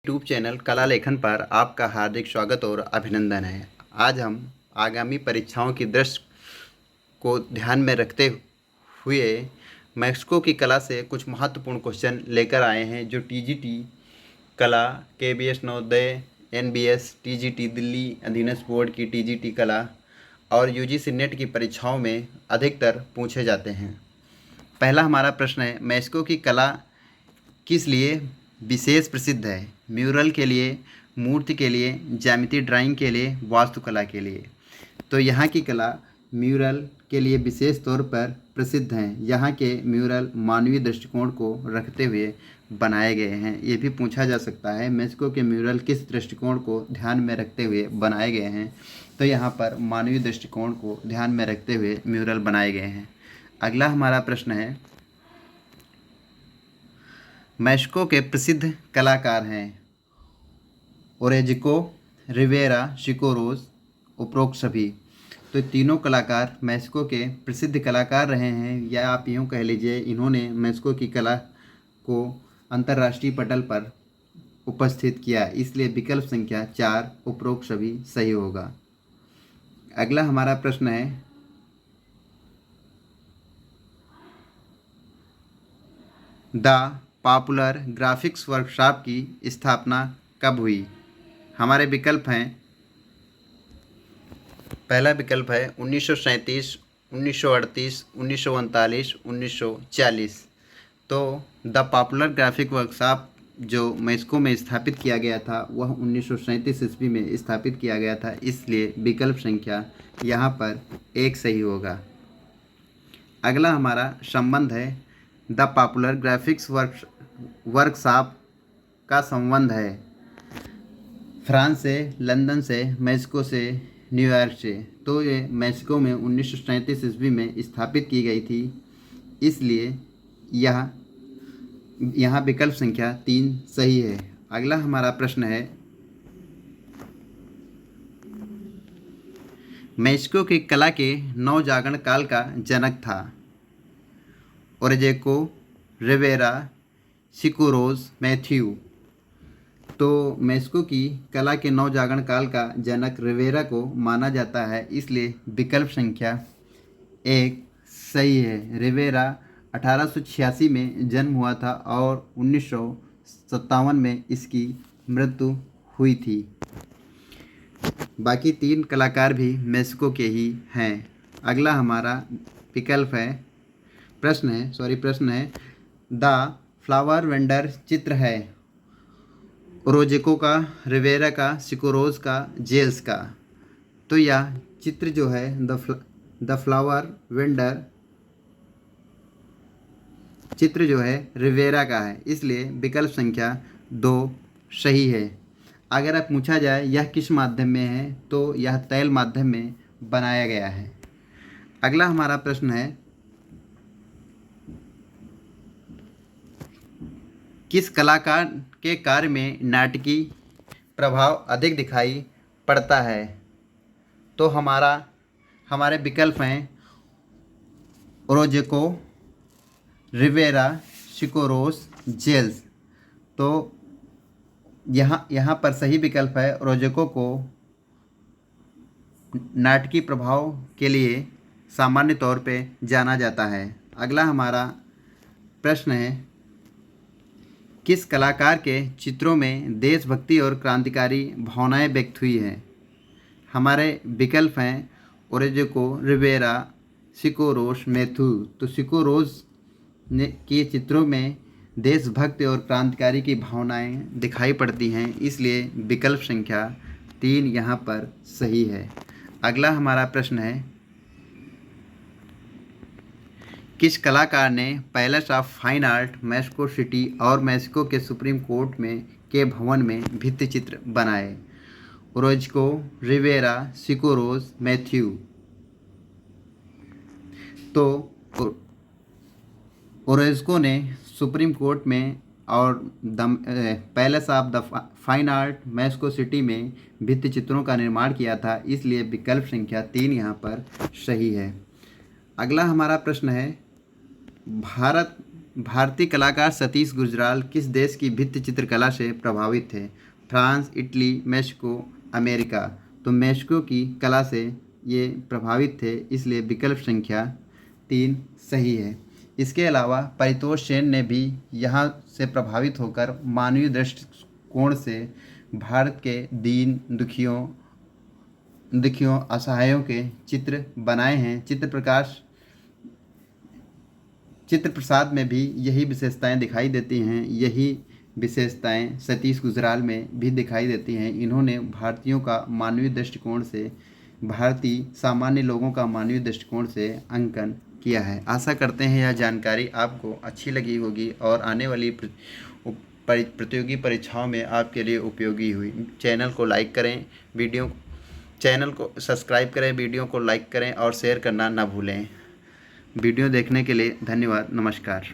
YouTube channel कला लेखन पर आपका हार्दिक स्वागत और अभिनंदन है। आज हम आगामी परीक्षाओं की दृष्टि को ध्यान में रखते हुए मैक्सिको की कला से कुछ महत्वपूर्ण क्वेश्चन लेकर आए हैं, जो टीजीटी कला, KBS Navodaya, NBS, TGT Delhi अधीनस्थ बोर्ड की टीजीटी कला और यूजीसी नेट की परीक्षाओं में अधिकतर पूछे जाते हैं। पहला हमारा प्रश्न है, मैक्सिको की कला किस लिए विशेष प्रसिद्ध है? म्यूरल के लिए, मूर्ति के लिए, ज्यामिति ड्राइंग के लिए, वास्तुकला के लिए। तो यहाँ की कला म्यूरल के लिए विशेष तौर पर प्रसिद्ध हैं। यहाँ के म्यूरल मानवीय दृष्टिकोण को रखते हुए बनाए गए हैं। ये भी पूछा जा सकता है, मैक्सिको के म्यूरल किस दृष्टिकोण को ध्यान में रखते हुए बनाए गए हैं? तो यहाँ पर मानवीय दृष्टिकोण को ध्यान में रखते हुए म्यूरल बनाए गए हैं। अगला हमारा प्रश्न है, मैक्सिको के प्रसिद्ध कलाकार हैं ओरेजिको, रिवेरा, शिकोरोज, उपरोक्त सभी। तो तीनों कलाकार मैक्सिको के प्रसिद्ध कलाकार रहे हैं, या आप यूँ कह लीजिए इन्होंने मैक्सिको की कला को अंतर्राष्ट्रीय पटल पर उपस्थित किया। इसलिए विकल्प संख्या 4 उपरोक्त सभी सही होगा। अगला हमारा प्रश्न है, द पॉपुलर ग्राफिक्स वर्कशॉप की स्थापना कब हुई? हमारे विकल्प हैं, पहला विकल्प है 1937, 1938, 1939, 1940। तो द पॉपुलर ग्राफिक वर्कशॉप जो मैक्सिको में स्थापित किया गया था वह 1937 ईस्वी में स्थापित किया गया था। इसलिए विकल्प संख्या यहाँ पर 1 सही होगा। अगला हमारा संबंध है, द पॉपुलर ग्राफिक्स वर्कशॉप का संबंध है फ्रांस से, लंदन से, मैक्सिको से, न्यूयॉर्क से। तो ये मैक्सिको में 1937 ईस्वी में स्थापित की गई थी। इसलिए यहाँ विकल्प संख्या 3 सही है। अगला हमारा प्रश्न है, मैक्सिको की कला के नवजागरण काल का जनक था ओरेजिको, रिवेरा, शिकोरोज, मैथ्यू। तो मैक्सिको की कला के नवजागरण काल का जनक रिवेरा को माना जाता है। इसलिए विकल्प संख्या 1 सही है। रिवेरा 1886 में जन्म हुआ था और 1957 में इसकी मृत्यु हुई थी। बाकी 3 कलाकार भी मैक्सिको के ही हैं। अगला हमारा विकल्प है, प्रश्न है, द फ्लावर वेंडर चित्र है ओरोजिको का, रिवेरा का, शिकोरोज का, जेल्स का। तो यह चित्र जो है द फ्लावर वेंडर चित्र जो है रिवेरा का है। इसलिए विकल्प संख्या 2 सही है। अगर आप पूछा जाए यह किस माध्यम में है, तो यह तैल माध्यम में बनाया गया है। अगला हमारा प्रश्न है, किस कलाकार के कार्य में नाटकीय प्रभाव अधिक दिखाई पड़ता है? तो हमारे विकल्प हैं ओरोजिको, रिवेरा, शिकोरोज, जेल्स। तो यहाँ पर सही विकल्प है, ओरोजिको को नाटकीय प्रभाव के लिए सामान्य तौर पे जाना जाता है। अगला हमारा प्रश्न है, किस कलाकार के चित्रों में देशभक्ति और क्रांतिकारी भावनाएं व्यक्त हुई हैं? हमारे विकल्प हैं ओरेजिको, रिवेरा, शिकोरोज, मैथ्यू। तो शिकोरोज के चित्रों में देशभक्ति और क्रांतिकारी की भावनाएं दिखाई पड़ती हैं। इसलिए विकल्प संख्या 3 यहाँ पर सही है। अगला हमारा प्रश्न है, किस कलाकार ने palace of fine art Mexico city और मैक्सिको के सुप्रीम कोर्ट के भवन में भित्ति चित्र बनाए? ओरोजिको, रिवेरा, शिकोरोज, मैथ्यू। तो ओरोजिको ने सुप्रीम कोर्ट में और palace of the fine art Mexico city में भित्ति चित्रों का निर्माण किया था। इसलिए विकल्प संख्या 3 यहाँ पर सही है। अगला हमारा प्रश्न है, भारत भारतीय कलाकार सतीश गुजराल किस देश की भित्ति चित्रकला से प्रभावित थे? France, Italy, Mexico, America. तो मेक्सिको की कला से ये प्रभावित थे, इसलिए विकल्प संख्या 3 सही है। इसके अलावा परितोष सेन ने भी यहाँ से प्रभावित होकर मानवीय दृष्टिकोण से भारत के दीन दुखियों असहायों के चित्र बनाए हैं। चित्र प्रसाद में भी यही विशेषताएं दिखाई देती हैं। यही विशेषताएं सतीश गुजराल में भी दिखाई देती हैं। इन्होंने भारतीय सामान्य लोगों का मानवीय दृष्टिकोण से अंकन किया है। आशा करते हैं यह जानकारी आपको अच्छी लगी होगी और आने वाली प्रतियोगी परीक्षाओं में आपके लिए उपयोगी हुई। चैनल को सब्सक्राइब करें, वीडियो को लाइक करें और शेयर करना ना भूलें। वीडियो देखने के लिए धन्यवाद। नमस्कार।